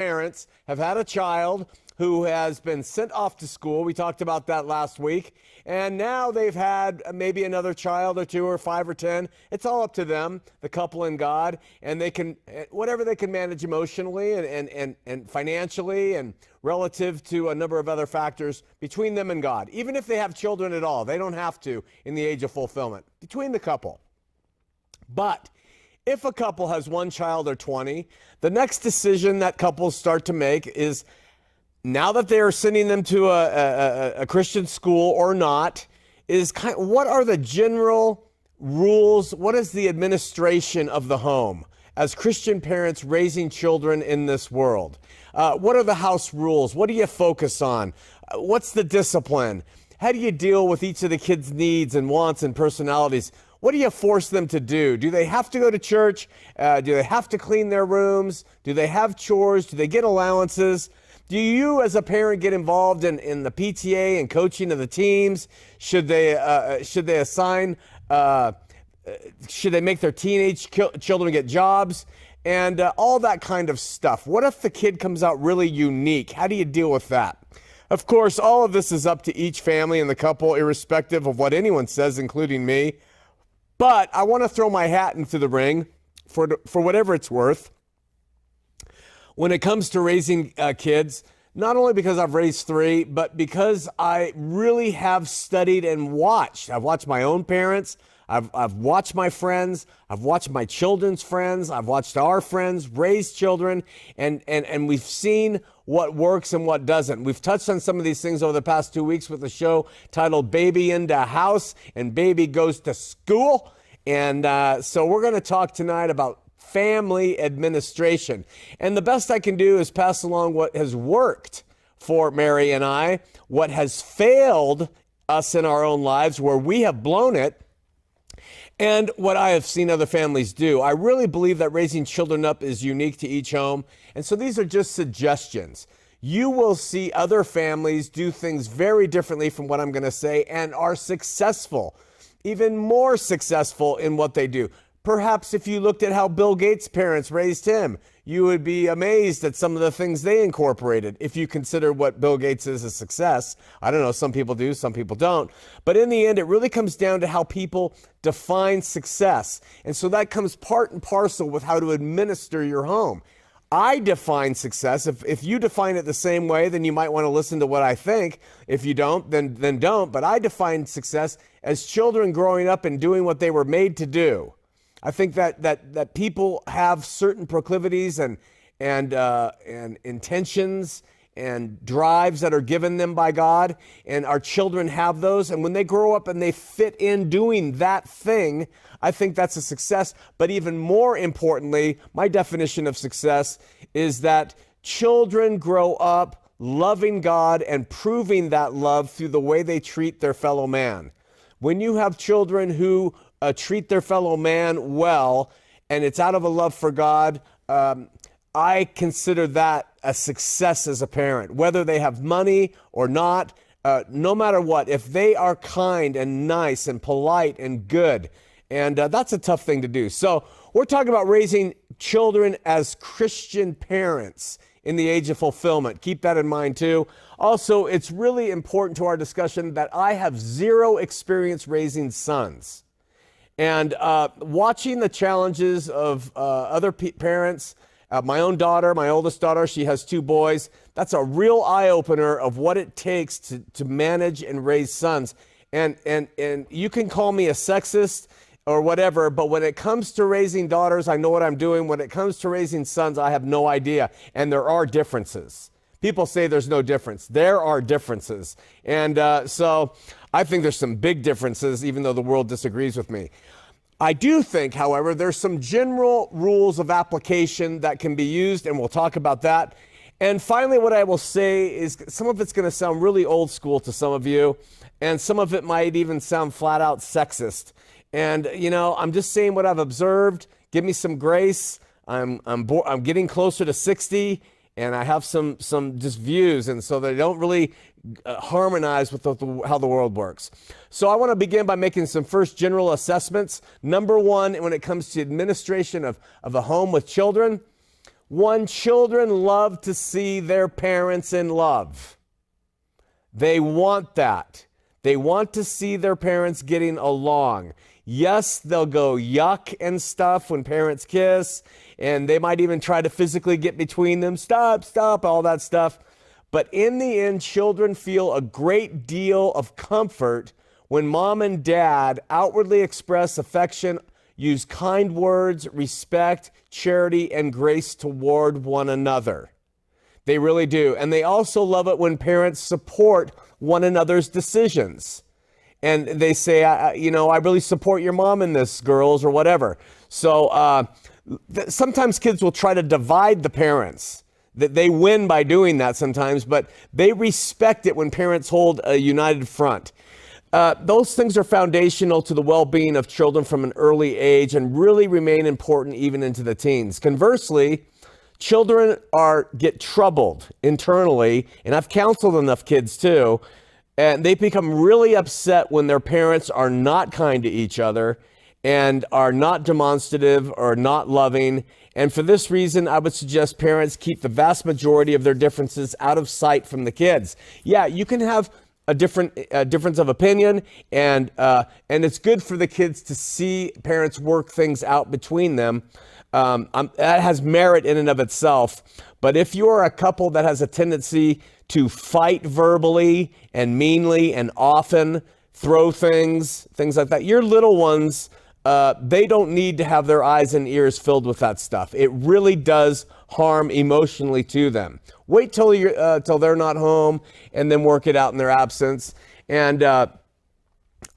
parents have had a child who has been sent off to school. We talked about that last week. And now they've had maybe another child or two or 5 or 10. It's all up to them, the couple and God. And they can, whatever they can manage emotionally and financially and relative to a number of other factors between them and God. Even if they have children at all, they don't have to in the age of fulfillment. Between the couple. But if a couple has one child or 20, the next decision that couples start to make is, now that they are sending them to a Christian school or not, is what are the general rules? What is the administration of the home as Christian parents raising children in this world? What are the house rules? What do you focus on? What's the discipline? How do you deal with each of the kids' needs and wants and personalities? What do you force them to do? Do they have to go to church? Do they have to clean their rooms? Do they have chores? Do they get allowances? Do you, as a parent, get involved in the PTA and coaching of the teams? Should they assign? Should they make their teenage children get jobs? And all that kind of stuff. What if the kid comes out really unique? How do you deal with that? Of course, all of this is up to each family and the couple, irrespective of what anyone says, including me. But I want to throw my hat into the ring for whatever it's worth. When it comes to raising kids, not only because I've raised 3, but because I really have studied and watched. I've watched my own parents. I've watched my friends. I've watched my children's friends. I've watched our friends raise children. And we've seen what works and what doesn't. We've touched on some of these things over the past 2 weeks with a show titled Baby into House and Baby Goes to School. And so we're going to talk tonight about family administration. And the best I can do is pass along what has worked for Mary and I, what has failed us in our own lives, where we have blown it, and what I have seen other families do. I really believe that raising children up is unique to each home. And so these are just suggestions. You will see other families do things very differently from what I'm going to say and are successful, even more successful in what they do. Perhaps if you looked at how Bill Gates' parents raised him, you would be amazed at some of the things they incorporated if you consider what Bill Gates is a success. I don't know, some people do, some people don't. But in the end, it really comes down to how people define success. And so that comes part and parcel with how to administer your home. I define success. If you define it the same way, then you might want to listen to what I think. If you don't, then don't. But I define success as children growing up and doing what they were made to do. I think that people have certain proclivities and intentions and drives that are given them by God, and our children have those. And when they grow up and they fit in doing that thing, I think that's a success. But even more importantly, my definition of success is that children grow up loving God and proving that love through the way they treat their fellow man. When you have children who treat their fellow man well, and it's out of a love for God, I consider that a success as a parent. Whether they have money or not, no matter what, if they are kind and nice and polite and good, and that's a tough thing to do. So we're talking about raising children as Christian parents in the age of fulfillment. Keep that in mind too. Also, it's really important to our discussion that I have zero experience raising sons. And watching the challenges of other parents, my own daughter, my oldest daughter, she has 2 boys. That's a real eye-opener of what it takes to manage and raise sons. And you can call me a sexist or whatever, but when it comes to raising daughters, I know what I'm doing. When it comes to raising sons, I have no idea. And there are differences. People say there's no difference. There are differences. And so I think there's some big differences, even though the world disagrees with me. I do think, however, there's some general rules of application that can be used, and we'll talk about that. And finally, what I will say is some of it's going to sound really old school to some of you, and some of it might even sound flat out sexist. And, you know, I'm just saying what I've observed. Give me some grace. I'm getting closer to 60. And I have some just views, and so they don't really harmonize with how the world works. So I want to begin by making some first general assessments. Number one, when it comes to administration of a home with children, One, children love to see their parents in love. They want that. They want to see their parents getting along. Yes, they'll go yuck and stuff when parents kiss, and they might even try to physically get between them. Stop, all that stuff. But in the end, children feel a great deal of comfort when mom and dad outwardly express affection, use kind words, respect, charity, and grace toward one another. They really do. And they also love it when parents support one another's decisions. And they say, I really support your mom in this, girls, or whatever. So sometimes kids will try to divide the parents. That they win by doing that sometimes, but they respect it when parents hold a united front. Those things are foundational to the well-being of children from an early age and really remain important even into the teens. Conversely, children get troubled internally, and I've counseled enough kids too, and they become really upset when their parents are not kind to each other and are not demonstrative or not loving. And for this reason, I would suggest parents keep the vast majority of their differences out of sight from the kids. Yeah, you can have a difference of opinion, and it's good for the kids to see parents work things out between them. That has merit in and of itself. But if you're a couple that has a tendency to fight verbally and meanly and often, throw things like that, your little ones, they don't need to have their eyes and ears filled with that stuff. It really does harm emotionally to them. Wait till they're not home and then work it out in their absence. And I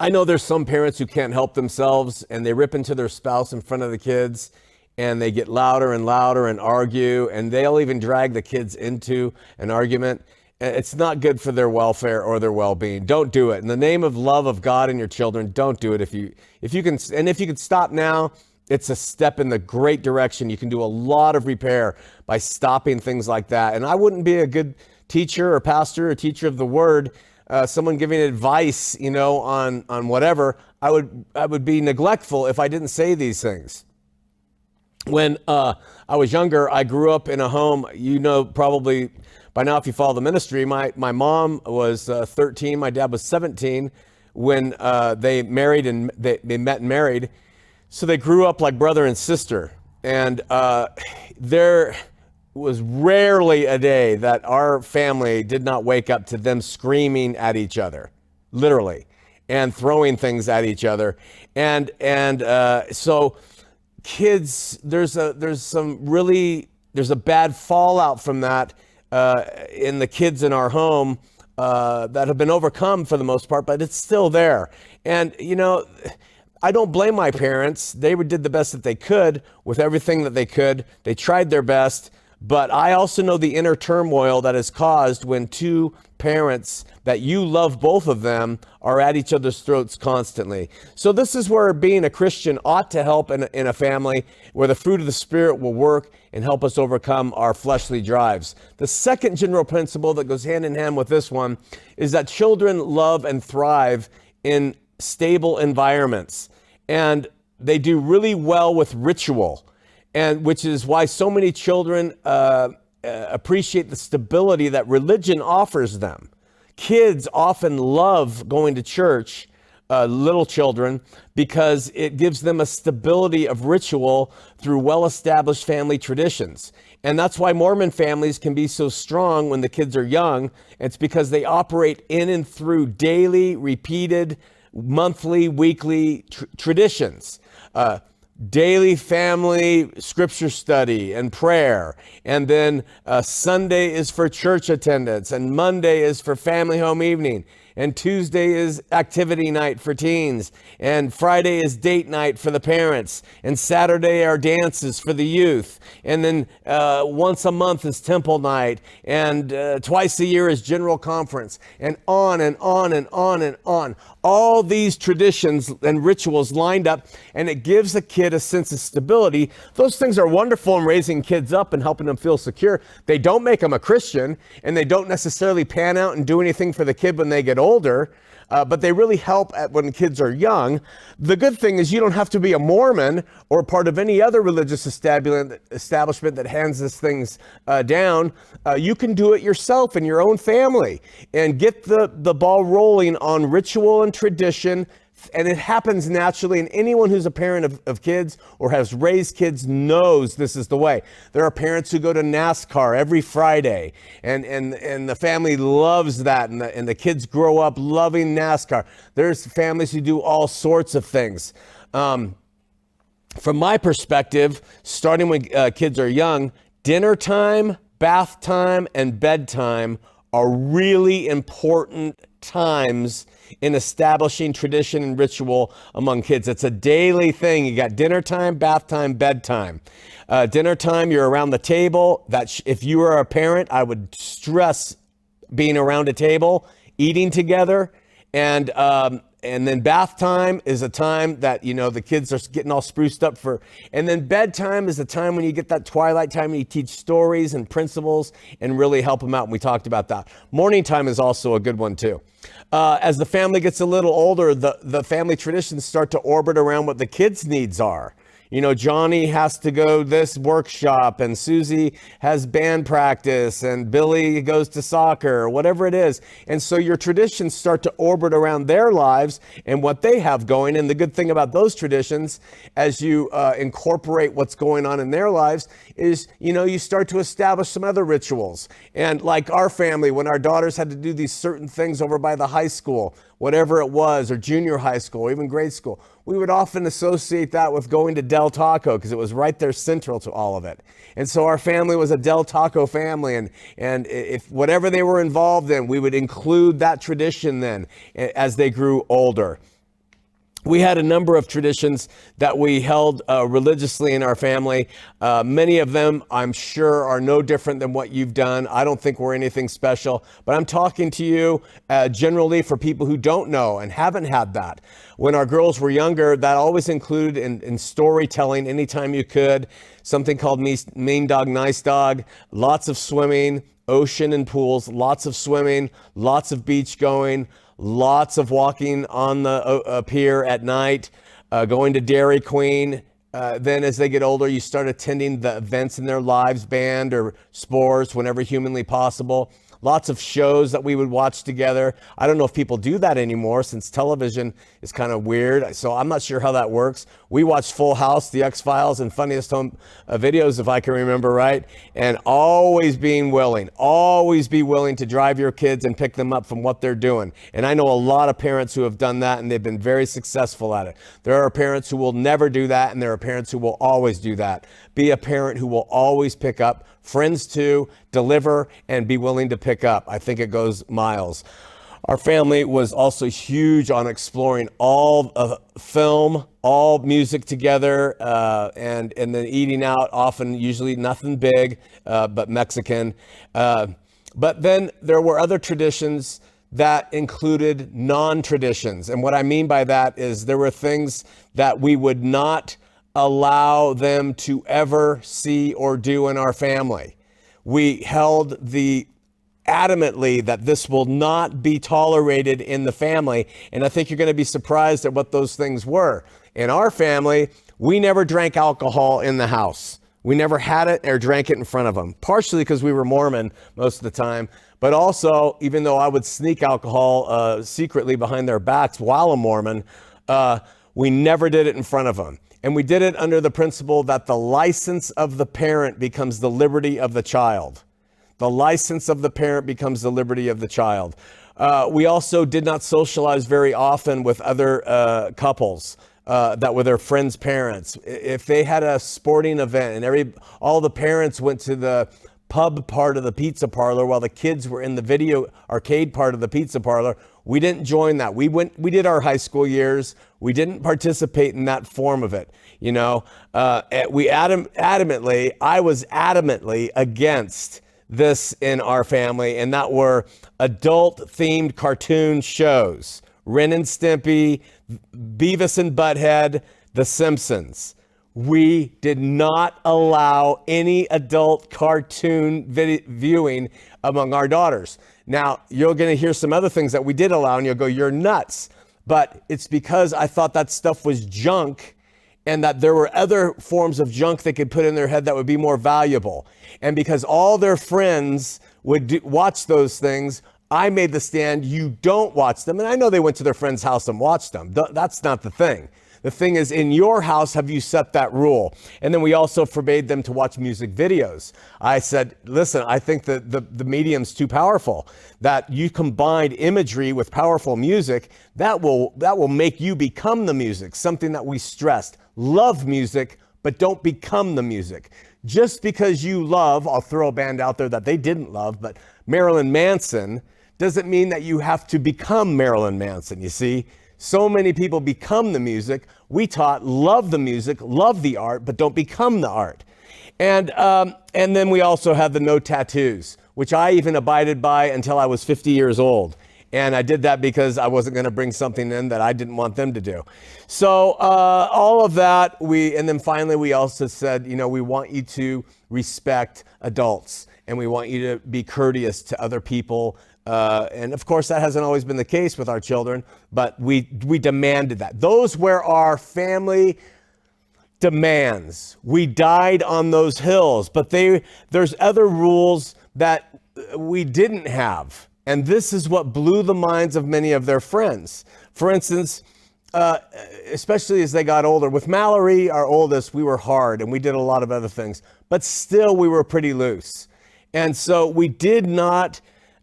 know there's some parents who can't help themselves and they rip into their spouse in front of the kids and they get louder and louder and argue, and they'll even drag the kids into an argument. It's not good for their welfare or their well-being. Don't do it. In the name of love of God and your children, don't do it. If you can stop now, it's a step in the great direction. You can do a lot of repair by stopping things like that. And I wouldn't be a good teacher or pastor or teacher of the word, someone giving advice, on whatever. I would be neglectful if I didn't say these things. When I was younger, I grew up in a home, probably by now if you follow the ministry, my mom was 13, my dad was 17 when they married and they met and married. So they grew up like brother and sister. And there was rarely a day that our family did not wake up to them screaming at each other, literally, and throwing things at each other. And so kids, there's a bad fallout from that in the kids in our home that have been overcome for the most part, but it's still there. And, I don't blame my parents. They did the best that they could with everything that they could. They tried their best, but I also know the inner turmoil that is caused when two parents that you love both of them are at each other's throats constantly. So this is where being a Christian ought to help in a family where the fruit of the Spirit will work and help us overcome our fleshly drives. The second general principle that goes hand in hand with this one is that children love and thrive in stable environments, and they do really well with ritual, and which is why so many children appreciate the stability that religion offers them. Kids often love going to church, little children, because it gives them a stability of ritual through well-established family traditions. And that's why Mormon families can be so strong when the kids are young. It's because they operate in and through daily, repeated, monthly, weekly traditions. Daily family scripture study and prayer. And then Sunday is for church attendance, and Monday is for family home evening, and Tuesday is activity night for teens, and Friday is date night for the parents, and Saturday are dances for the youth, and then once a month is temple night, and twice a year is general conference, and on and on and on and on. All these traditions and rituals lined up, and it gives a kid a sense of stability. Those things are wonderful in raising kids up and helping them feel secure. They don't make them a Christian, and they don't necessarily pan out and do anything for the kid when they get older. But they really help when kids are young. The good thing is you don't have to be a Mormon or part of any other religious establishment that hands these things down. You can do it yourself in your own family and get the ball rolling on ritual and tradition. And it happens naturally, and anyone who's a parent of kids or has raised kids knows this is the way. There are parents who go to NASCAR every Friday, and the family loves that, and the kids grow up loving NASCAR. There's families who do all sorts of things. From my perspective, starting when kids are young, dinner time, bath time, and bedtime are really important times in establishing tradition and ritual among kids. It's a daily thing. You got dinner time, bath time, bedtime. Dinner time, you're around the table. If you are a parent, I would stress being around a table, eating together, and then bath time is a time that, the kids are getting all spruced up for. And then bedtime is a time when you get that twilight time and you teach stories and principles and really help them out. And we talked about that. Morning time is also a good one too. As the family gets a little older, the family traditions start to orbit around what the kids' needs are. Johnny has to go this workshop, and Susie has band practice, and Billy goes to soccer, or whatever it is. And so your traditions start to orbit around their lives and what they have going. And the good thing about those traditions, as you incorporate what's going on in their lives, is, you start to establish some other rituals. And like our family, when our daughters had to do these certain things over by the high school, whatever it was, or junior high school, or even grade school, we would often associate that with going to Del Taco because it was right there central to all of it. And so our family was a Del Taco family, and if whatever they were involved in, we would include that tradition then as they grew older. We had a number of traditions that we held religiously in our family. Many of them, I'm sure, are no different than what you've done. I don't think we're anything special, but I'm talking to you generally for people who don't know and haven't had that. When our girls were younger, that always included in storytelling anytime you could, something called Mean Dog, Nice Dog, lots of swimming, ocean and pools, lots of swimming, lots of beach going, lots of walking on the pier at night, going to Dairy Queen. Then as they get older, you start attending the events in their lives, band or sports, whenever humanly possible. Lots of shows that we would watch together. I don't know if people do that anymore since television is kind of weird. So I'm not sure how that works. We watched Full House, The X-Files, and Funniest Home Videos, if I can remember right. And always be willing to drive your kids and pick them up from what they're doing. And I know a lot of parents who have done that, and they've been very successful at it. There are parents who will never do that, and there are parents who will always do that. Be a parent who will always pick up. Friends too, deliver, and be willing to pick up. I think it goes miles. Our family was also huge on exploring all film, all music together, and then eating out, often usually nothing big, but Mexican. But then there were other traditions that included non-traditions. And what I mean by that is there were things that we would not allow them to ever see or do in our family. We held adamantly that this will not be tolerated in the family. And I think you're going to be surprised at what those things were. In our family, we never drank alcohol in the house. We never had it or drank it in front of them, partially because we were Mormon most of the time. But also, even though I would sneak alcohol secretly behind their backs while a Mormon, we never did it in front of them. And we did it under the principle that the license of the parent becomes the liberty of the child. The license of the parent becomes the liberty of the child. We also did not socialize very often with other couples that were their friends' parents. If they had a sporting event and all the parents went to the pub part of the pizza parlor while the kids were in the video arcade part of the pizza parlor, we didn't join that. We did our high school years. We didn't participate in that form of it. I was adamantly against this in our family, and that were adult-themed cartoon shows. Ren and Stimpy, Beavis and Butthead, The Simpsons. We did not allow any adult cartoon viewing among our daughters. Now, you're going to hear some other things that we did allow, and you'll go, you're nuts. But it's because I thought that stuff was junk, and that there were other forms of junk they could put in their head that would be more valuable. And because all their friends would watch those things, I made the stand, you don't watch them. And I know they went to their friend's house and watched them. That's not the thing. The thing is, in your house, have you set that rule? And then we also forbade them to watch music videos. I said, listen, I think that the medium's too powerful, that you combined imagery with powerful music, that will make you become the music, something that we stressed. Love music, but don't become the music. Just because you love, I'll throw a band out there that they didn't love, but Marilyn Manson, doesn't mean that you have to become Marilyn Manson, you see? So many people become the music. We taught love the music, love the art, but don't become the art. And then we also had the no tattoos, which I even abided by until I was 50 years old. And I did that because I wasn't going to bring something in that I didn't want them to do. So all of that, and then finally we also said, we want you to respect adults, and we want you to be courteous to other people. And of course, that hasn't always been the case with our children, but we demanded that. Those were our family demands. We died on those hills, but there's other rules that we didn't have. And this is what blew the minds of many of their friends. For instance, especially as they got older, with Mallory, our oldest, we were hard and we did a lot of other things, but still we were pretty loose. And so we did not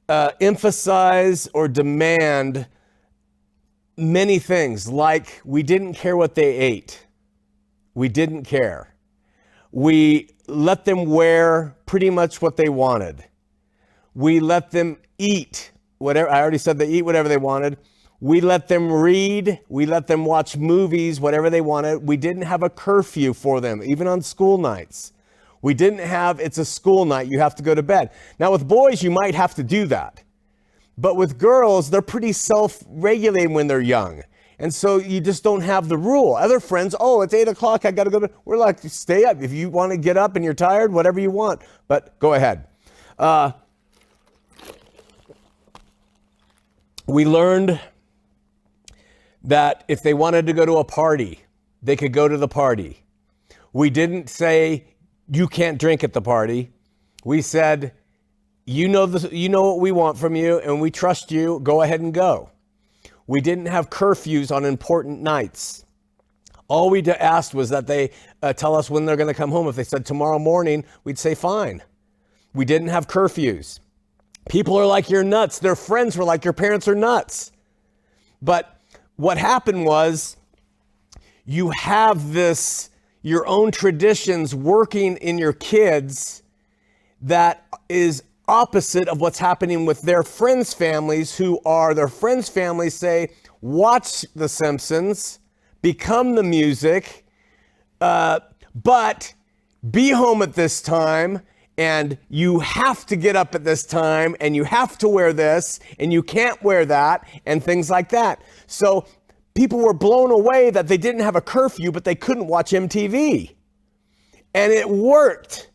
emphasize or demand many things, like we didn't care what they ate. We didn't care. We let them wear pretty much what they wanted. We let them eat whatever. I already said they eat whatever they wanted. We let them read. We let them watch movies, whatever they wanted. We didn't have a curfew for them, even on school nights. We didn't have, it's a school night, you have to go to bed. Now with boys, you might have to do that. But with girls, they're pretty self-regulating when they're young. And so you just don't have the rule. Other friends, it's 8 o'clock, I gotta go to bed. We're like, stay up. If you want to get up and you're tired, whatever you want, but go ahead. We learned that if they wanted to go to a party, they could go to the party. We didn't say, you can't drink at the party. We said, you know what we want from you, and we trust you. Go ahead and go. We didn't have curfews on important nights. All we asked was that they tell us when they're going to come home. If they said tomorrow morning, we'd say fine. We didn't have curfews. People are like, you're nuts. Their friends were like, your parents are nuts. But what happened was, you have your own traditions working in your kids that is opposite of what's happening with their friends' families, their friends' families say, watch The Simpsons, become the music, but be home at this time, and you have to get up at this time, and you have to wear this, and you can't wear that, and things like that. So people were blown away that they didn't have a curfew, but they couldn't watch MTV. And it worked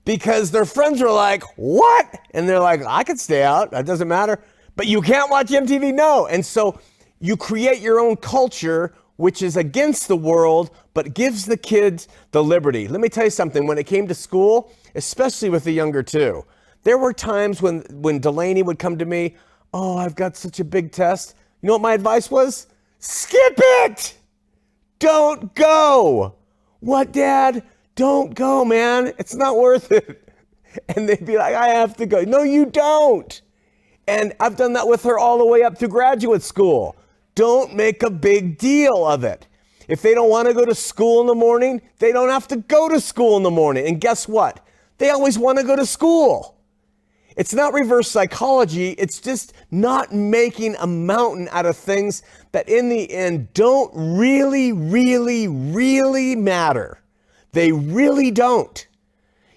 because their friends were like, what? And they're like, I could stay out. That doesn't matter. But you can't watch MTV? No. And so you create your own culture, which is against the world, but gives the kids the liberty. Let me tell you something. When it came to school, especially with the younger two, there were times when Delaney would come to me, I've got such a big test. You know what my advice was? Skip it! Don't go! What, Dad? Don't go, man. It's not worth it. And they'd be like, I have to go. No, you don't. And I've done that with her all the way up through graduate school. Don't make a big deal of it. If they don't want to go to school in the morning, they don't have to go to school in the morning. And guess what? They always want to go to school. It's not reverse psychology. It's just not making a mountain out of things that in the end don't really, really, really matter. They really don't.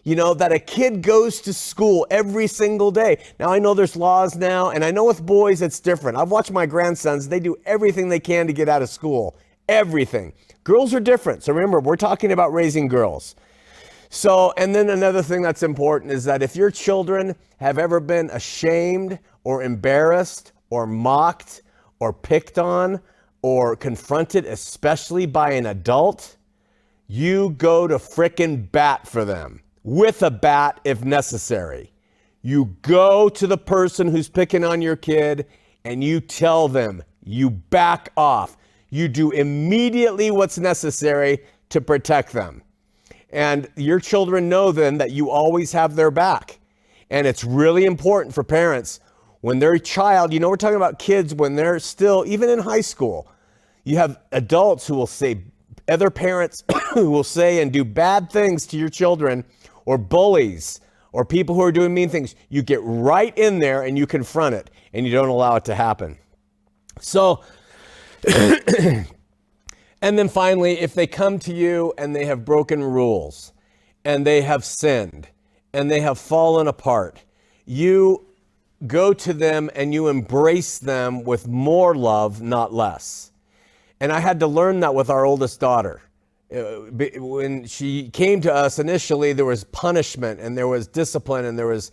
That a kid goes to school every single day. Now, I know there's laws now, and I know with boys it's different. I've watched my grandsons. They do everything they can to get out of school. Everything. Girls are different. So remember, we're talking about raising girls. So, and then another thing that's important is that if your children have ever been ashamed or embarrassed or mocked or picked on or confronted, especially by an adult, you go to frickin' bat for them, with a bat if necessary. You go to the person who's picking on your kid and you tell them, you back off. You do immediately what's necessary to protect them. And your children know then that you always have their back. And it's really important for parents when they're a child, you know, we're talking about kids when they're still, even in high school, you have adults who will say, other parents who will say and do bad things to your children, or bullies, or people who are doing mean things. You get right in there and you confront it and you don't allow it to happen. So, and then finally, if they come to you and they have broken rules and they have sinned and they have fallen apart, you go to them and you embrace them with more love, not less. And I had to learn that with our oldest daughter. When she came to us initially, there was punishment and there was discipline and there was,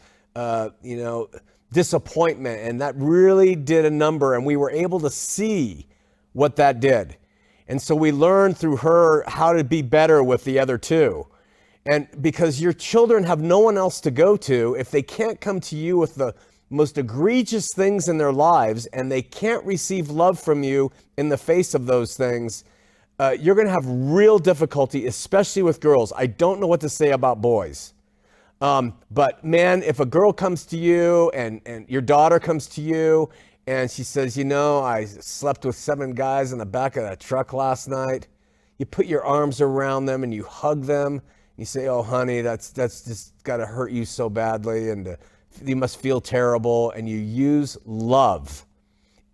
disappointment. And that really did a number. And we were able to see what that did. And so we learned through her how to be better with the other two. And because your children have no one else to go to, if they can't come to you with the most egregious things in their lives and they can't receive love from you in the face of those things, you're going to have real difficulty, especially with girls. I don't know what to say about boys. But man, if a girl comes to you and your daughter comes to you and she says, you know, I slept with 7 guys in the back of that truck last night, you put your arms around them and you hug them. You say, oh, honey, that's just got to hurt you so badly. And you must feel terrible. And you use love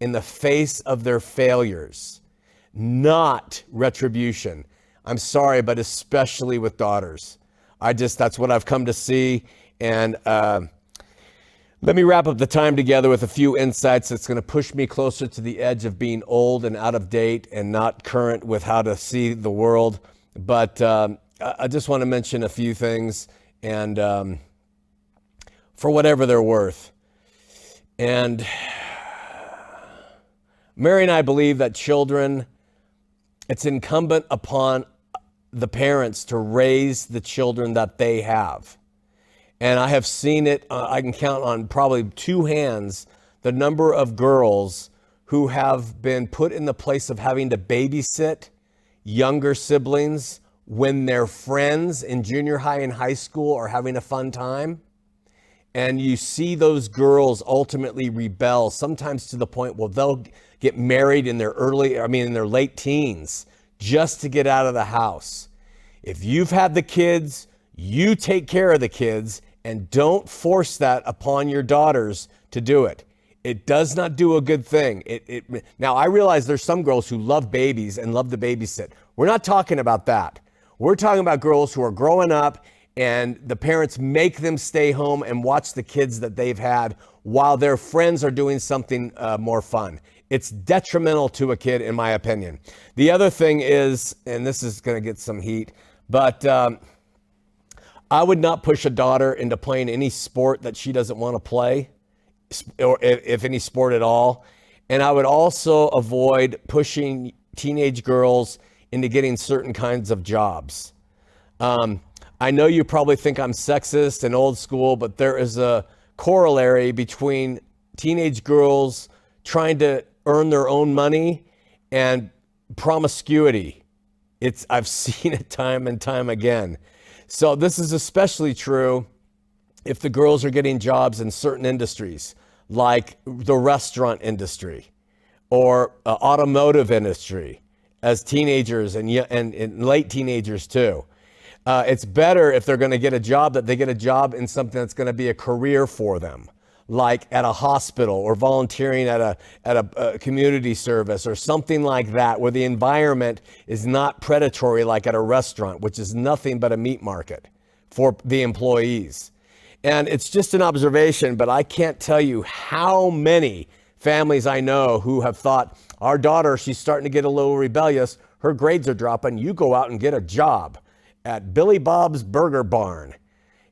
in the face of their failures, not retribution. I'm sorry, but especially with daughters. That's what I've come to see. And let me wrap up the time together with a few insights that's going to push me closer to the edge of being old and out of date and not current with how to see the world. But I just want to mention a few things, and for whatever they're worth. And Mary and I believe that children, it's incumbent upon the parents to raise the children that they have. And I have seen it, I can count on probably 2 hands, the number of girls who have been put in the place of having to babysit younger siblings when their friends in junior high and high school are having a fun time. And you see those girls ultimately rebel, sometimes to the point where they'll get married in their late teens just to get out of the house. If you've had the kids, you take care of the kids and don't force that upon your daughters to do it. It does not do a good thing. Now, I realize there's some girls who love babies and love to babysit. We're not talking about that. We're talking about girls who are growing up and the parents make them stay home and watch the kids that they've had while their friends are doing something more fun. It's detrimental to a kid, in my opinion. The other thing is, and this is going to get some heat, but I would not push a daughter into playing any sport that she doesn't want to play, or if any sport at all. And I would also avoid pushing teenage girls into getting certain kinds of jobs. I know you probably think I'm sexist and old school, but there is a corollary between teenage girls trying to earn their own money and promiscuity. I've seen it time and time again. So this is especially true if the girls are getting jobs in certain industries, like the restaurant industry or automotive industry as teenagers and late teenagers too. It's better if they're going to get a job that they get a job in something that's going to be a career for them, like at a hospital or volunteering at a community service or something like that, where the environment is not predatory like at a restaurant, which is nothing but a meat market for the employees. And it's just an observation, but I can't tell you how many families I know who have thought, our daughter, she's starting to get a little rebellious. her grades are dropping, you go out and get a job at Billy Bob's Burger Barn.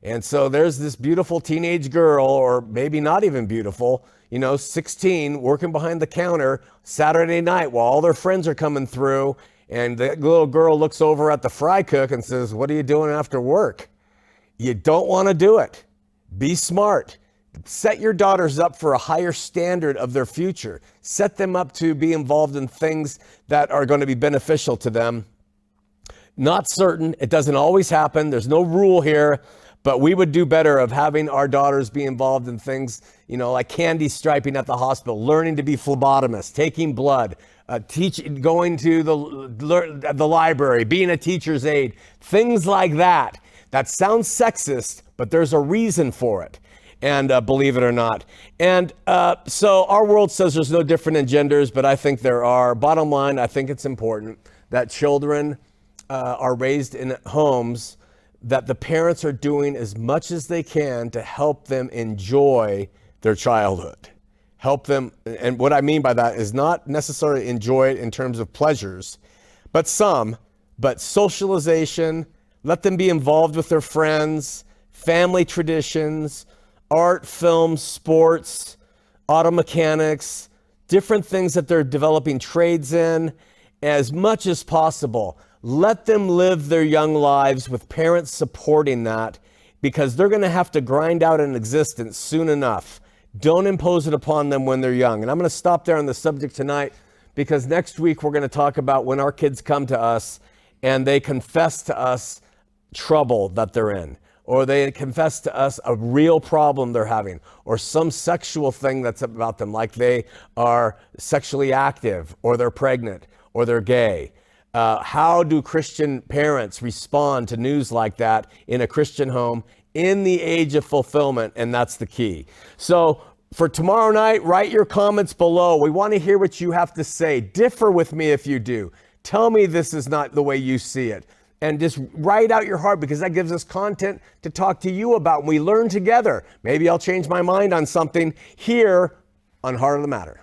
And so there's this beautiful teenage girl, or maybe not even beautiful, 16, working behind the counter Saturday night while all their friends are coming through. And the little girl looks over at the fry cook and says, "What are you doing after work?" You don't want to do it. Be smart. Set your daughters up for a higher standard of their future. Set them up to be involved in things that are going to be beneficial to them. Not certain. It doesn't always happen. There's no rule here. But we would do better of having our daughters be involved in things, like candy striping at the hospital, learning to be phlebotomists, taking blood, going to the library, being a teacher's aide, things like that. That sounds sexist, but there's a reason for it. And believe it or not. And so our world says there's no different in genders, but I think there are. Bottom line, I think it's important that children are raised in homes that the parents are doing as much as they can to help them enjoy their childhood. Help them, and what I mean by that is not necessarily enjoy it in terms of pleasures, but socialization, let them be involved with their friends, family traditions, art, film, sports, auto mechanics, different things that they're developing trades in, as much as possible. Let them live their young lives with parents supporting that, because they're going to have to grind out an existence soon enough. Don't impose it upon them when they're young. And I'm going to stop there on the subject tonight, because next week we're going to talk about when our kids come to us and they confess to us trouble that they're in, or they confess to us a real problem they're having, or some sexual thing that's about them, like they are sexually active, or they're pregnant, or they're gay. How do Christian parents respond to news like that in a Christian home in the age of fulfillment? And that's the key. So for tomorrow night, write your comments below. We want to hear what you have to say. Differ with me if you do. Tell me this is not the way you see it. And just write out your heart, because that gives us content to talk to you about. We learn together. Maybe I'll change my mind on something here on Heart of the Matter.